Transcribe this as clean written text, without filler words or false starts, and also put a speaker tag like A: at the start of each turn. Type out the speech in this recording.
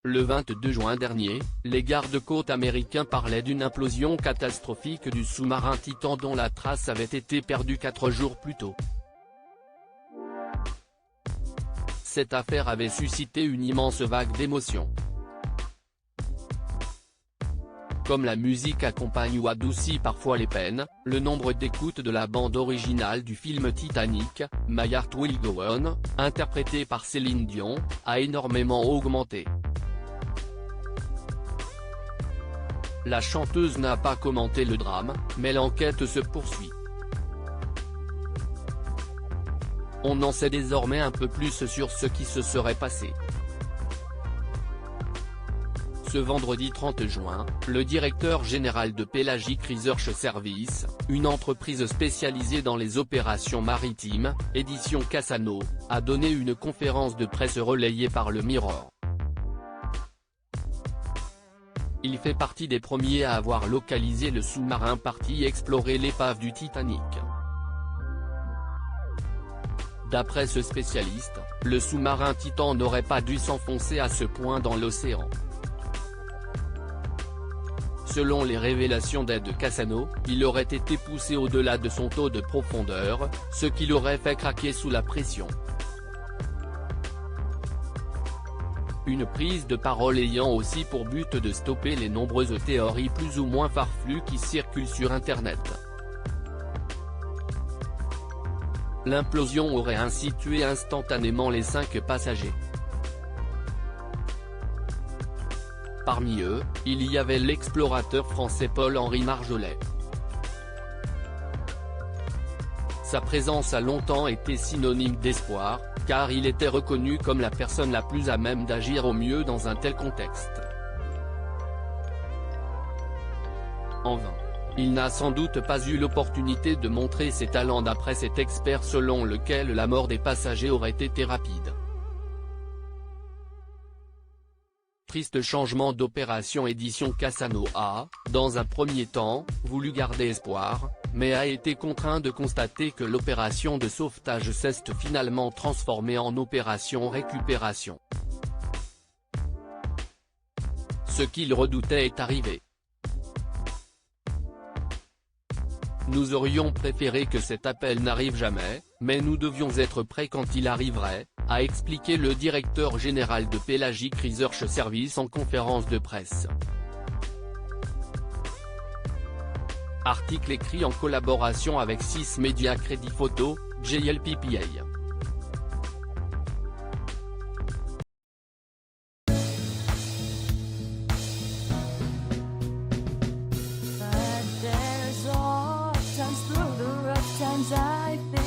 A: Le 22 juin dernier, les gardes-côtes américains parlaient d'une implosion catastrophique du sous-marin Titan dont la trace avait été perdue 4 jours plus tôt. Cette affaire avait suscité une immense vague d'émotions. Comme la musique accompagne ou adoucit parfois les peines, le nombre d'écoutes de la bande originale du film Titanic, My Heart Will Go On, interprétée par Céline Dion, a énormément augmenté. La chanteuse n'a pas commenté le drame, mais l'enquête se poursuit. On en sait désormais un peu plus sur ce qui se serait passé. Ce vendredi 30 juin, le directeur général de Pelagic Research Services, une entreprise spécialisée dans les opérations maritimes, édition Cassano, a donné une conférence de presse relayée par le Mirror. Il fait partie des premiers à avoir localisé le sous-marin parti explorer l'épave du Titanic. D'après ce spécialiste, le sous-marin Titan n'aurait pas dû s'enfoncer à ce point dans l'océan. Selon les révélations d'Ed Cassano, il aurait été poussé au-delà de son taux de profondeur, ce qui l'aurait fait craquer sous la pression. Une prise de parole ayant aussi pour but de stopper les nombreuses théories plus ou moins farfelues qui circulent sur Internet. L'implosion aurait ainsi tué instantanément les 5 passagers. Parmi eux, il y avait l'explorateur français Paul-Henri Marjolais. Sa présence a longtemps été synonyme d'espoir, car il était reconnu comme la personne la plus à même d'agir au mieux dans un tel contexte. En vain. Il n'a sans doute pas eu l'opportunité de montrer ses talents d'après cet expert selon lequel la mort des passagers aurait été rapide. Triste changement d'opération. Édition Cassano a, dans un premier temps, voulu garder espoir, mais a été contraint de constater que l'opération de sauvetage s'est finalement transformée en opération récupération. Ce qu'il redoutait est arrivé. Nous aurions préféré que cet appel n'arrive jamais, mais nous devions être prêts quand il arriverait, a expliqué le directeur général de Pelagic Research Services en conférence de presse. Article écrit en collaboration avec 6 médias Crédit Photo, JLPPA.
B: I've been